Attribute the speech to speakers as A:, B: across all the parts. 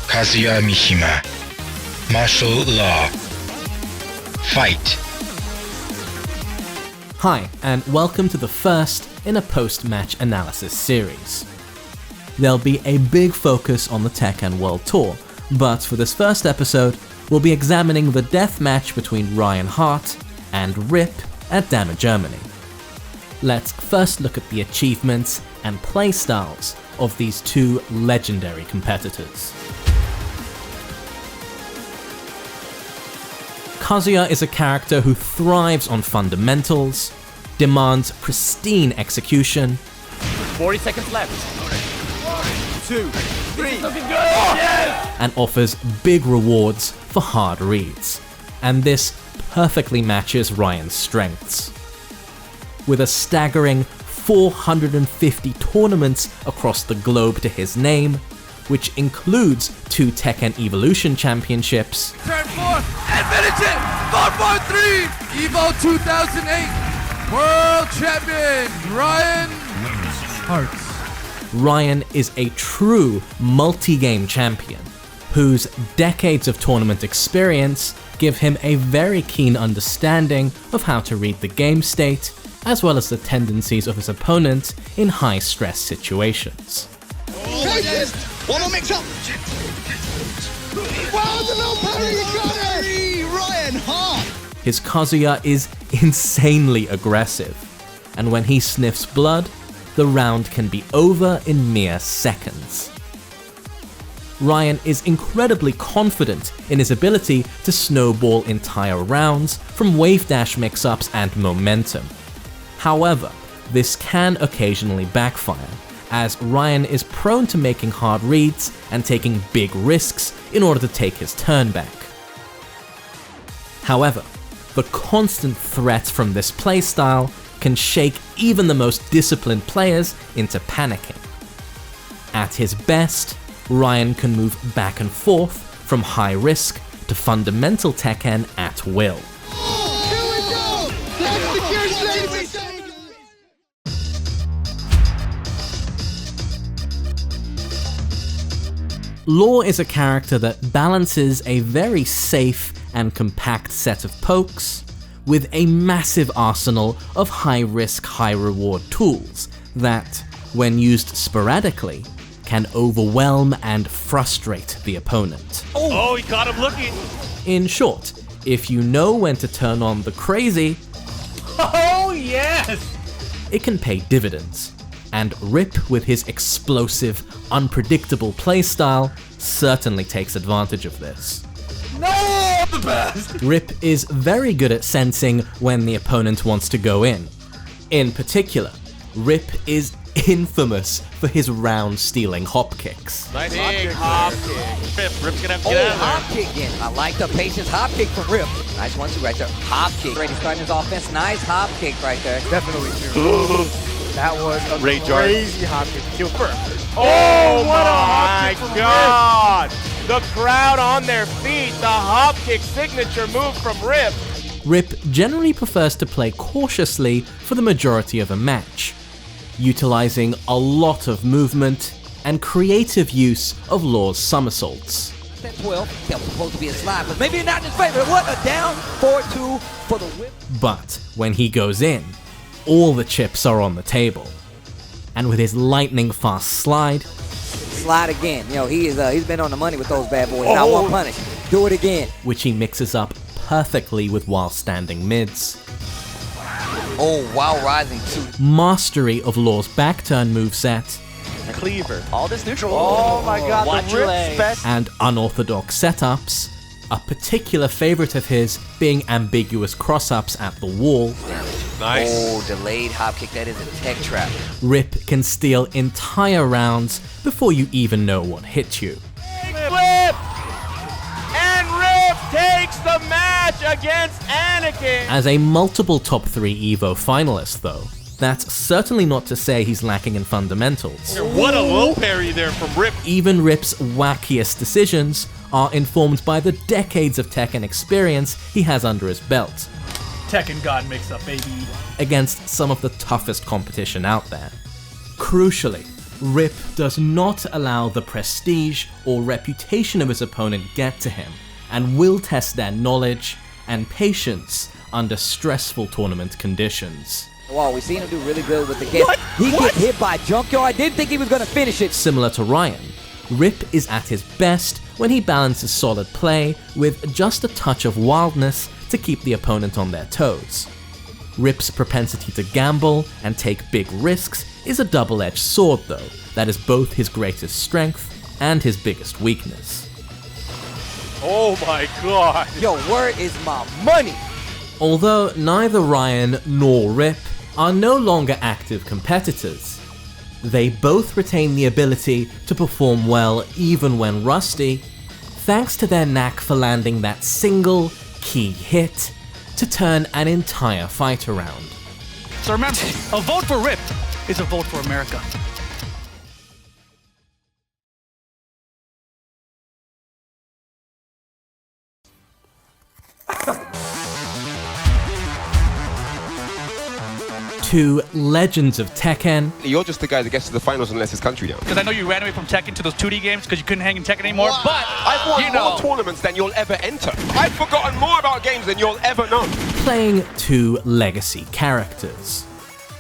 A: Kazuya Mishima. Martial Law. Fight.
B: Hi, and welcome to the first in a post-match analysis series. There'll be a big focus on the Tekken World Tour, but for this first episode, we'll be examining the death match between Ryan Hart and Rip at DamagermanY. Let's first look at the achievements and playstyles of these two legendary competitors. Kazuya is a character who thrives on fundamentals, demands pristine execution,
C: 40 seconds left. 1, 2, 3. Looking good. Yes!
B: And offers big rewards for hard reads. And this perfectly matches Ryan's strengths. With a staggering 450 tournaments across the globe to his name, which includes 2 Tekken Evolution Championships,
D: Turn 4 and finish it! 4-4-3! EVO 2008 World Champion Ryan Hart.
B: Ryan is a true multi-game champion, whose decades of tournament experience give him a very keen understanding of how to read the game state, as well as the tendencies of his opponent in high-stress situations.
E: One more mix up. Wow, the little Parry, you got it! Ryan Hart!
B: His Kazuya is insanely aggressive, and when he sniffs blood, the round can be over in mere seconds. Ryan is incredibly confident in his ability to snowball entire rounds from wave dash mix-ups and momentum. However, this can occasionally backfire, as Ryan is prone to making hard reads and taking big risks in order to take his turn back. However, the constant threat from this playstyle can shake even the most disciplined players into panicking. At his best, Ryan can move back and forth from high risk to fundamental Tekken at will.
E: Here we go! That's the gears,
B: Law is a character that balances a very safe and compact set of pokes with a massive arsenal of high-risk, high-reward tools that, when used sporadically, can overwhelm and frustrate the opponent.
C: Oh, he caught him looking.
B: In short, if you know when to turn on the crazy,
C: Oh, yes!
B: it can pay dividends. And Rip, with his explosive, unpredictable playstyle, certainly takes advantage of this.
C: No! The best!
B: Rip is very good at sensing when the opponent wants to go in. In particular, Rip is infamous for his round-stealing hop kicks.
C: Nice big hop kick. Rip's gonna have to get out of there.
F: Hop kick in. I like the patience hop kick from Rip. Nice 1-2 right there. Hop kick. Ready starting his offense. Nice hop kick right there.
G: Definitely true. That was a crazy hop kick. Kill first.
C: Oh, what a hop kick! God! The crowd on their feet. The hop kick signature move from Rip.
B: Rip generally prefers to play cautiously for the majority of a match, utilizing a lot of movement and creative use of Law's somersaults.
F: That 12. That was supposed to be a slide, but maybe not in his favor. What a down 4-2 for the whip.
B: But when he goes in, all the chips are on the table. And with his lightning fast slide,
F: Slide again. You know, he's been on the money with those bad boys. Not one punish. Do it again.
B: which he mixes up perfectly with while standing mids,
F: Oh, wow, rising 2.
B: mastery of Law's backturn moveset,
C: Cleaver.
G: All this neutral. Oh my god,
C: Watch
G: the
C: your
G: Rip
C: legs.
G: special.
B: and unorthodox setups, a particular favorite of his being ambiguous cross-ups at the wall.
C: Nice.
F: Oh, delayed hop kick. That is a tech trap.
B: Rip can steal entire rounds before you even know what hit you.
C: Flip! And Rip takes the match against Anakin.
B: As a multiple top 3 EVO finalist though, that's certainly not to say he's lacking in fundamentals.
C: What a low parry there from Rip.
B: Even Rip's wackiest decisions are informed by the decades of Tekken experience he has under his belt.
H: Tekken God mix-up, baby.
B: against some of the toughest competition out there. Crucially, Rip does not allow the prestige or reputation of his opponent get to him, and will test their knowledge and patience under stressful tournament conditions.
F: Wow, we've seen him do really good with the kick. He get hit by Junkyard. I didn't think he was going to finish it.
B: Similar to Ryan, Rip is at his best when he balances solid play with just a touch of wildness to keep the opponent on their toes. Rip's propensity to gamble and take big risks is a double-edged sword though, that is both his greatest strength and his biggest weakness.
C: Oh my god.
F: Yo, where is my money?
B: Although neither Ryan nor Rip are no longer active competitors, they both retain the ability to perform well even when rusty, thanks to their knack for landing that single key hit to turn an entire fight around.
H: So remember, a vote for Rip is a vote for America.
B: Two legends of Tekken,
I: You're just the guy that gets to the finals and lets his country down.
H: Because I know you ran away from Tekken to those 2D games because you couldn't hang in Tekken anymore, but
I: I've won more tournaments than you'll ever enter. I've forgotten more about games than you'll ever know.
B: playing two legacy characters.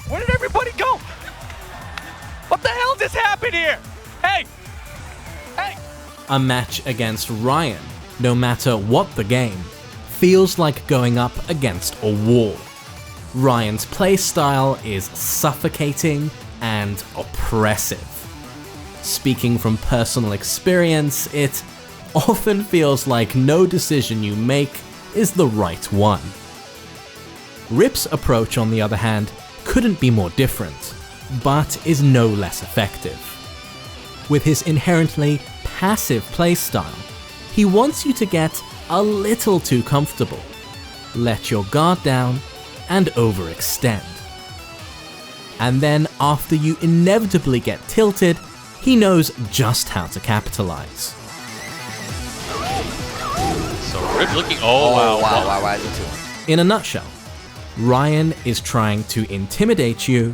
H: where did everybody go? What the hell just happened here? Hey! Hey!
B: A match against Ryan, no matter what the game, feels like going up against a wall. Ryan's playstyle is suffocating and oppressive. Speaking from personal experience, it often feels like no decision you make is the right one. Rip's approach, on the other hand, couldn't be more different, but is no less effective. With his inherently passive playstyle, he wants you to get a little too comfortable, let your guard down, and overextend. And then after you inevitably get tilted, he knows just how to capitalize.
J: So Rip looking, wow.
B: In a nutshell, Ryan is trying to intimidate you,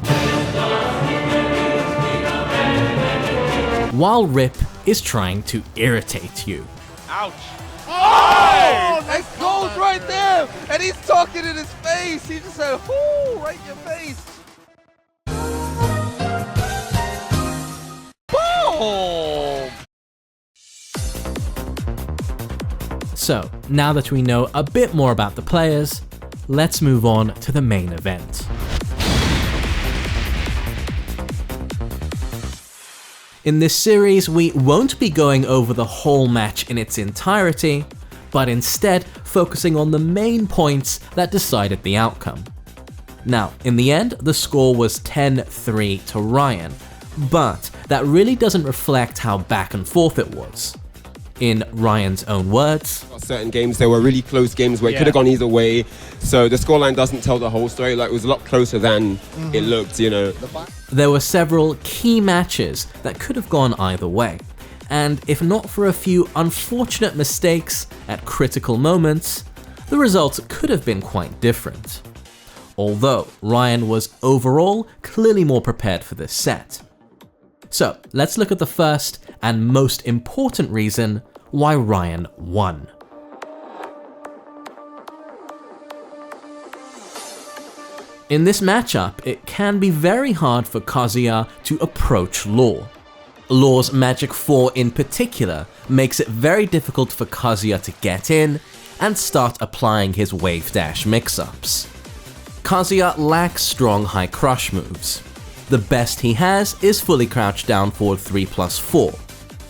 B: while Rip is trying to irritate you.
C: Ouch.
D: Oh, nice gold right there! And he's talking in his face. He just said, "Whoo!" right in your face. Boom!
B: So, now that we know a bit more about the players, let's move on to the main event. In this series, we won't be going over the whole match in its entirety, but instead focusing on the main points that decided the outcome. Now, in the end, the score was 10-3 to Ryan, but that really doesn't reflect how back and forth it was. In Ryan's own words,
I: Certain games, there were really close games where it could have gone either way, so the scoreline doesn't tell the whole story. Like, it was a lot closer than it looked, you know.
B: there were several key matches that could have gone either way, and if not for a few unfortunate mistakes at critical moments, the results could have been quite different. Although Ryan was overall clearly more prepared for this set. So let's look at the first and most important reason why Ryan won. In this matchup, it can be very hard for Kazuya to approach Law. Law's Magic 4 in particular makes it very difficult for Kazuya to get in and start applying his wave dash mix-ups. Kazuya lacks strong high crush moves. The best he has is fully crouched down forward 3+4.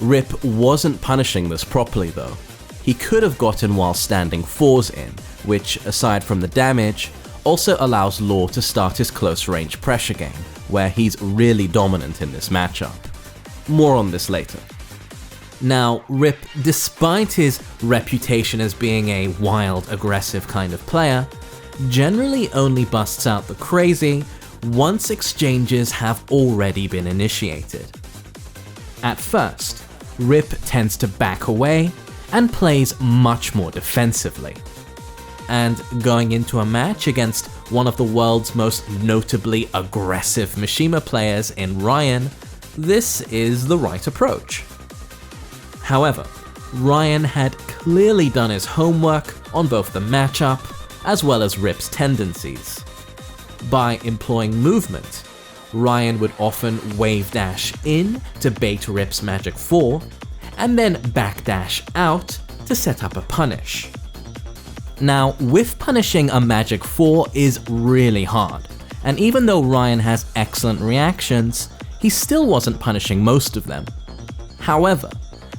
B: Rip wasn't punishing this properly though. He could have gotten while standing 4s in, which aside from the damage, also allows Law to start his close range pressure game, where he's really dominant in this matchup. More on this later. Now, Rip, despite his reputation as being a wild, aggressive kind of player, generally only busts out the crazy once exchanges have already been initiated. At first, Rip tends to back away and plays much more defensively. and going into a match against one of the world's most notably aggressive Mishima players in Ryan, this is the right approach. However, Ryan had clearly done his homework on both the matchup as well as Rip's tendencies. By employing movement, Ryan would often wave dash in to bait Rip's Magic 4, and then backdash out to set up a punish. Now, whiff punishing a Magic 4 is really hard, and even though Ryan has excellent reactions, he still wasn't punishing most of them. However,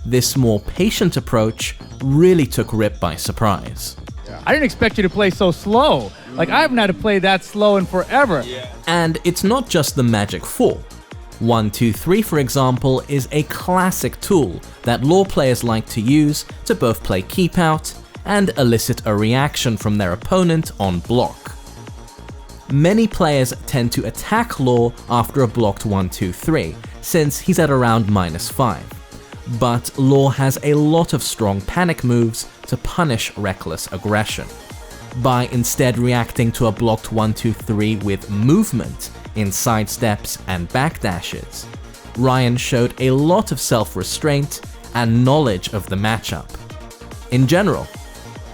B: this more patient approach really took Rip by surprise.
K: I didn't expect you to play so slow. Like, I haven't had to play that slow in forever.
B: And it's not just the Magic 4. 1, 2, 3, for example, is a classic tool that lore players like to use to both play keep out and elicit a reaction from their opponent on block. Many players tend to attack lore after a blocked 1, 2, 3, since he's at around -5. But lore has a lot of strong panic moves to punish reckless aggression. By instead reacting to a blocked 1, 2, 3 with movement in sidesteps and backdashes, Ryan showed a lot of self-restraint and knowledge of the matchup. In general,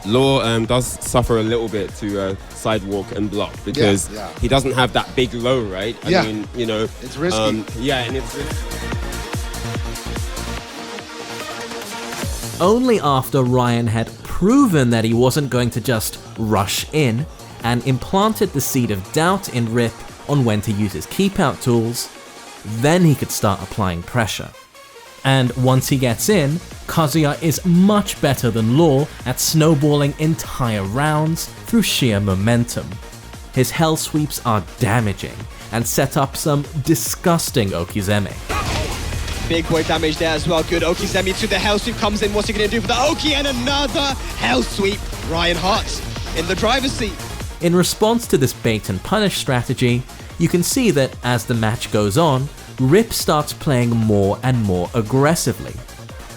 I: Lore does suffer a little bit to sidewalk and block because he doesn't have that big low, right? I mean, you know,
E: it's risky.
I: And it's risky.
B: Only after Ryan had proven that he wasn't going to just rush in and implanted the seed of doubt in Rip on when to use his keep out tools, then he could start applying pressure. And once he gets in, Kazuya is much better than Lore at snowballing entire rounds through sheer momentum. His hell sweeps are damaging and set up some disgusting Okizeme.
L: Big boy damage there as well. Good Okizeme to the hell sweep comes in. What's he going to do for the Oki? And another hell sweep. Ryan Hart in the driver's seat.
B: In response to this bait and punish strategy, you can see that as the match goes on, Rip starts playing more and more aggressively,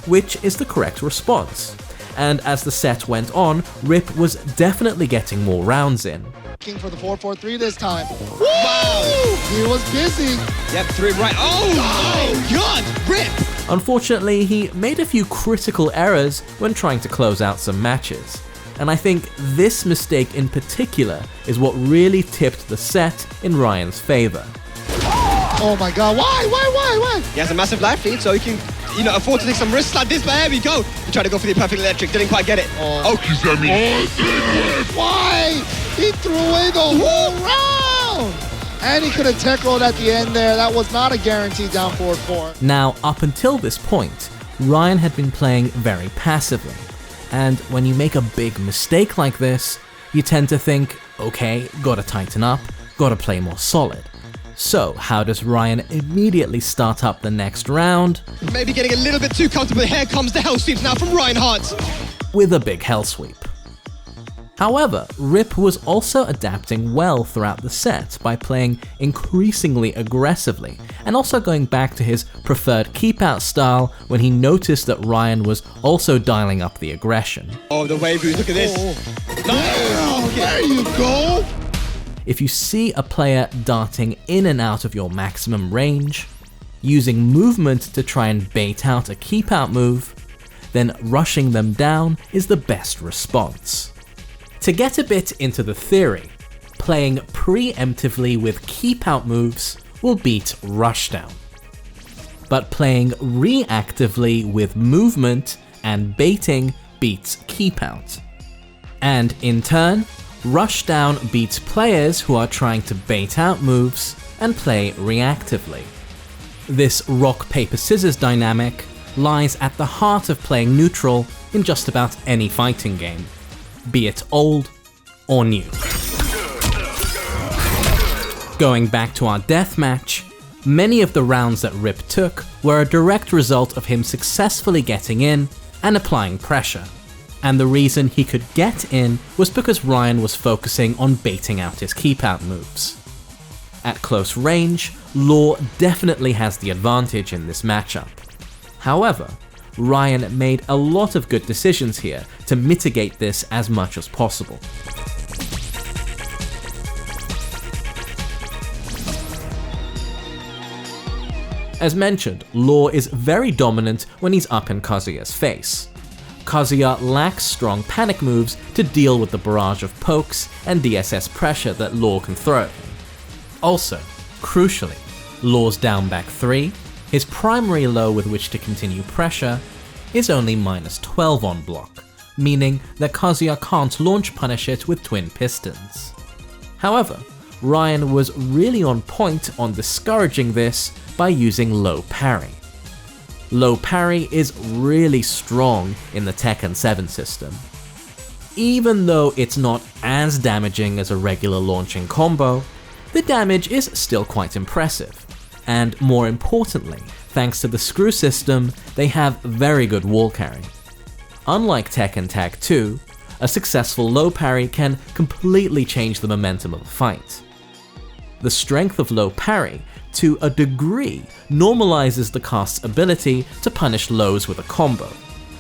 B: which is the correct response. And as the set went on, Rip was definitely getting more rounds in.
E: For the 4-4-3 this time. Wow! He was busy.
L: Yep, 3 right. Oh my god! Rip!
B: Unfortunately, he made a few critical errors when trying to close out some matches. And I think this mistake in particular is what really tipped the set in Ryan's favor.
E: Oh my god, why?
L: He has a massive life lead, so he can, afford to take some risks like this, but here we go. He tried to go for the perfect electric, didn't quite get it.
E: Why? He threw away the whole round! And he could have tech rolled at the end there. That was not a guaranteed down forward 4.
B: Now, up until this point, Ryan had been playing very passively. And when you make a big mistake like this, you tend to think, okay, gotta tighten up, gotta play more solid. So how does Ryan immediately start up the next round?
L: Maybe getting a little bit too comfortable. Here comes the hell sweeps now from Ryan Hart.
B: With a big hell sweep. However, Rip was also adapting well throughout the set by playing increasingly aggressively and also going back to his preferred keep-out style when he noticed that Ryan was also dialing up the aggression.
L: Oh, the wave boost, look at this.
E: Nice. There you go.
B: If you see a player darting in and out of your maximum range, using movement to try and bait out a keep-out move, then rushing them down is the best response. To get a bit into the theory, playing preemptively with keep-out moves will beat rushdown. But playing reactively with movement and baiting beats keep-out. And in turn, rushdown beats players who are trying to bait out moves and play reactively. This rock-paper-scissors dynamic lies at the heart of playing neutral in just about any fighting game, be it old or new. Going back to our deathmatch, many of the rounds that Rip took were a direct result of him successfully getting in and applying pressure. And the reason he could get in was because Ryan was focusing on baiting out his keep-out moves. At close range, Lore definitely has the advantage in this matchup. However, Ryan made a lot of good decisions here to mitigate this as much as possible. As mentioned, Law is very dominant when he's up in Kazuya's face. Kazuya lacks strong panic moves to deal with the barrage of pokes and DSS pressure that Law can throw. Also, crucially, Law's down back 3, his primary low with which to continue pressure, is only -12 on block, meaning that Kazuya can't launch punish it with twin pistons. However, Ryan was really on point on discouraging this by using low parry. Low parry is really strong in the Tekken 7 system. Even though it's not as damaging as a regular launching combo, the damage is still quite impressive. And more importantly, thanks to the screw system, they have very good wall carry. Unlike Tekken Tag 2, a successful low parry can completely change the momentum of a fight. The strength of low parry, to a degree, normalizes the cast's ability to punish lows with a combo.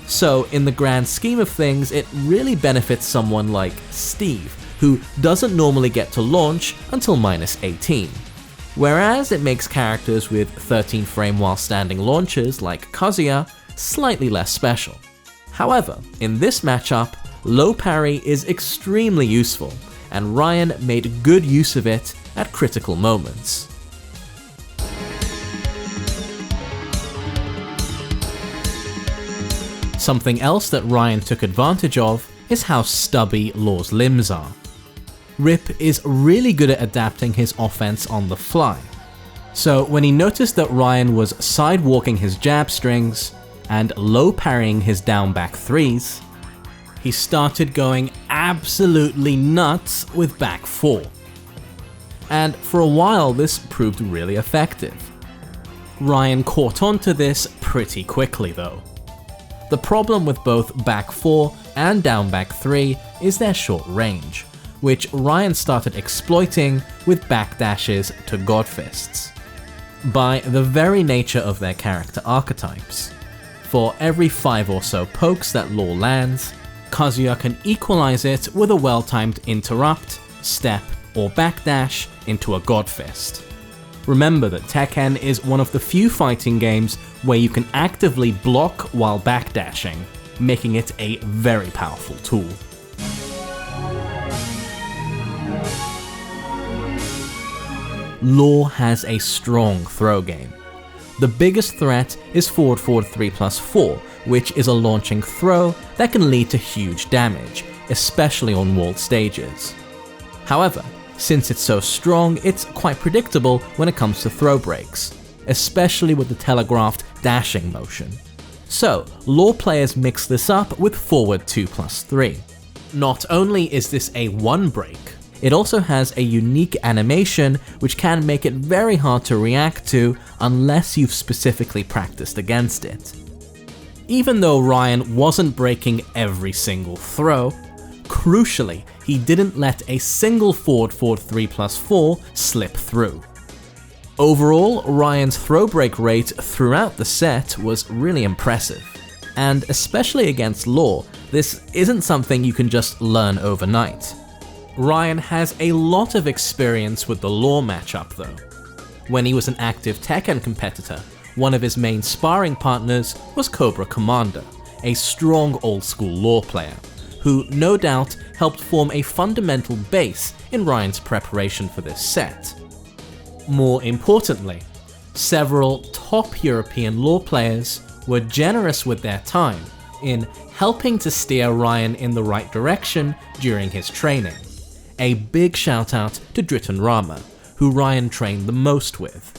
B: So in the grand scheme of things, it really benefits someone like Steve, who doesn't normally get to launch until -18. Whereas it makes characters with 13 frame while standing launches like Kazuya slightly less special. However, in this matchup, low parry is extremely useful, and Ryan made good use of it at critical moments. Something else that Ryan took advantage of is how stubby Law's limbs are. Rip is really good at adapting his offense on the fly. So when he noticed that Ryan was sidewalking his jab strings and low parrying his down back 3s, he started going absolutely nuts with back 4. And for a while this proved really effective. Ryan caught on to this pretty quickly though. The problem with both back 4 and down back 3 is their short range, which Ryan started exploiting with backdashes to godfists. By the very nature of their character archetypes, for every 5 or so pokes that Law lands, Kazuya can equalize it with a well-timed interrupt, step, or backdash into a godfist. Remember that Tekken is one of the few fighting games where you can actively block while backdashing, making it a very powerful tool. Law has a strong throw game. The biggest threat is forward 3+4, which is a launching throw that can lead to huge damage, especially on walled stages. However, since it's so strong, it's quite predictable when it comes to throw breaks, especially with the telegraphed dashing motion. So, Law players mix this up with forward 2+3. Not only is this a one break, it also has a unique animation which can make it very hard to react to unless you've specifically practiced against it. Even though Ryan wasn't breaking every single throw, crucially, he didn't let a single forward 3+4 slip through. Overall, Ryan's throw break rate throughout the set was really impressive, and especially against Law, this isn't something you can just learn overnight. Ryan has a lot of experience with the Law matchup though. When he was an active Tekken competitor, one of his main sparring partners was Cobra Commander, a strong old-school Law player, who no doubt helped form a fundamental base in Ryan's preparation for this set. More importantly, several top European Law players were generous with their time in helping to steer Ryan in the right direction during his training. A big shout out to Dritten Rama, who Ryan trained the most with.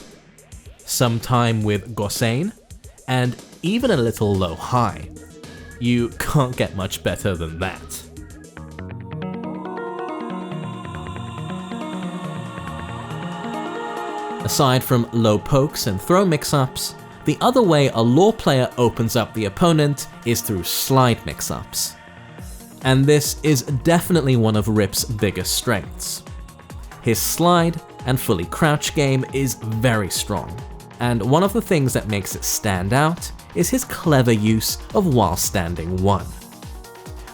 B: Some time with Gosein, and even a little low high. You can't get much better than that. Aside from low pokes and throw mix-ups, the other way a Law player opens up the opponent is through slide mix-ups. And this is definitely one of Rip's biggest strengths. His slide and fully crouch game is very strong, and one of the things that makes it stand out is his clever use of while standing 1.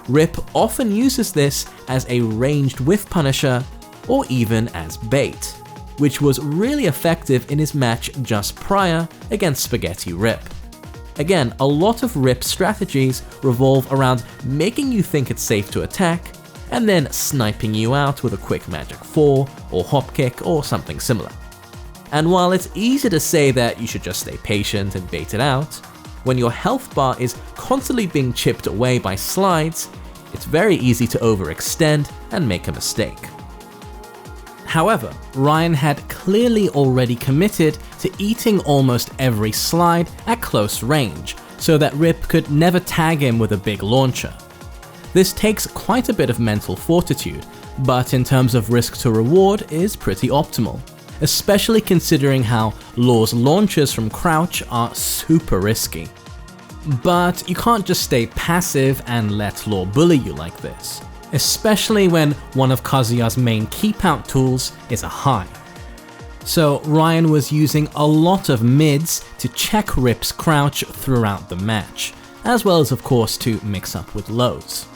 B: Rip often uses this as a ranged whiff punisher or even as bait, which was really effective in his match just prior against Spaghetti Rip. Again, a lot of Rip's strategies revolve around making you think it's safe to attack, and then sniping you out with a quick magic 4 or hop kick or something similar. And while it's easy to say that you should just stay patient and bait it out, when your health bar is constantly being chipped away by slides, it's very easy to overextend and make a mistake. However, Ryan had clearly already committed to eating almost every slide at close range, so that Rip could never tag him with a big launcher. This takes quite a bit of mental fortitude, but in terms of risk to reward is pretty optimal, especially considering how Law's launches from crouch are super risky. But you can't just stay passive and let Law bully you like this, especially when one of Kazuya's main keep out tools is a high. So Ryan was using a lot of mids to check Rip's crouch throughout the match, as well as of course to mix up with lows.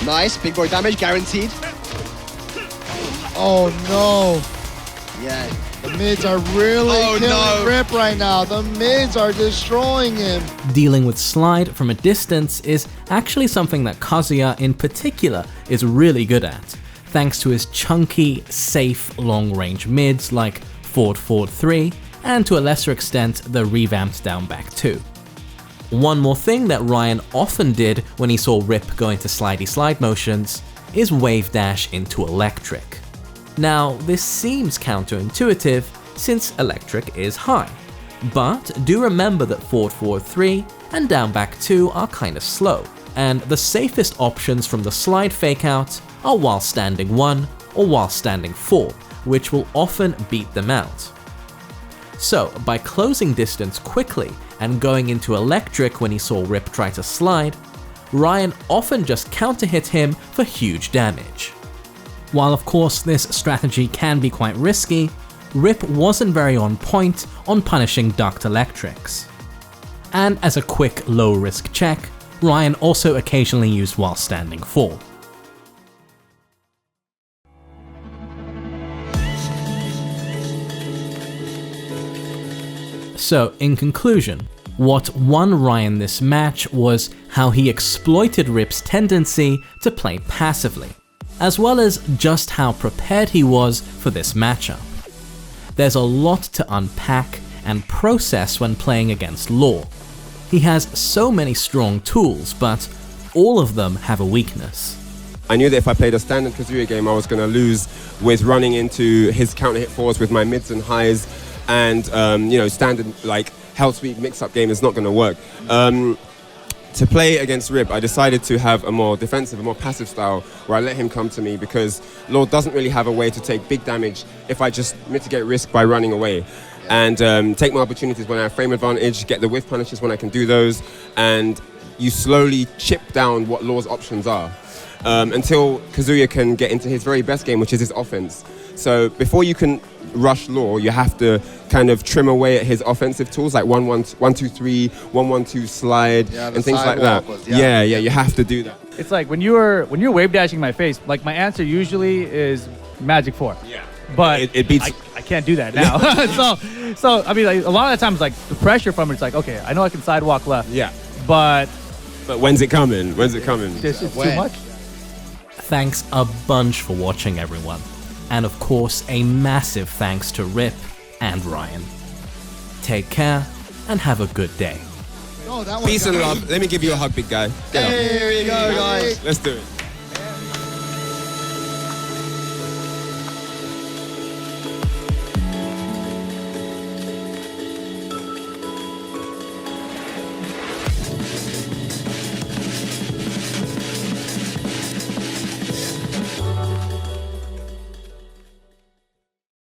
L: Nice, big boy damage guaranteed.
E: Oh no.
L: Yeah.
E: The mids are really killing Rip right now. The mids are destroying him.
B: Dealing with slide from a distance is actually something that Kazuya in particular is really good at, thanks to his chunky, safe, long-range mids like forward 3, and to a lesser extent the revamped down back 2. One more thing that Ryan often did when he saw Rip go into slidey slide motions is wave dash into electric. Now, this seems counterintuitive since electric is high, but do remember that forward 3 and down back 2 are kinda slow, and the safest options from the slide fake out are while standing 1 or while standing 4, which will often beat them out. So, by closing distance quickly and going into electric when he saw Rip try to slide, Ryan often just counter-hit him for huge damage. While of course this strategy can be quite risky, Rip wasn't very on point on punishing ducked electrics. And as a quick low-risk check, Ryan also occasionally used while standing 4. So in conclusion, what won Ryan this match was how he exploited Rip's tendency to play passively, as well as just how prepared he was for this matchup. There's a lot to unpack and process when playing against Law. He has so many strong tools, but all of them have a weakness.
I: I knew that if I played a standard Kazuya game, I was going to lose with running into his counter hit fours with my mids and highs, and standard like hell sweep mix-up game is not going to work. To play against Rip, I decided to have a more defensive, a more passive style where I let him come to me, because Lord doesn't really have a way to take big damage if I just mitigate risk by running away. And take my opportunities when I have frame advantage, get the whiff punishes when I can do those, and you slowly chip down what Law's options are until Kazuya can get into his very best game, which is his offense. So before you can rush Law, you have to kind of trim away at his offensive tools like 1-1-2-3, 1-1-2 slide, and things like that. Yeah, you have to do that.
K: It's like when you're wave dashing my face, like my answer usually is Magic 4. Yeah. But
I: it beats.
K: I can't do that now. so I mean, like, a lot of the times, like the pressure from it's like, okay, I know I can sidewalk left.
I: Yeah.
K: But
I: when's it coming? When's it coming?
K: It's too much.
B: Thanks a bunch for watching, everyone. And of course, a massive thanks to Rip and Ryan. Take care and have a good day.
I: Peace and love. Let me give you a hug, big guy.
L: Here we go, guys.
I: Let's do it.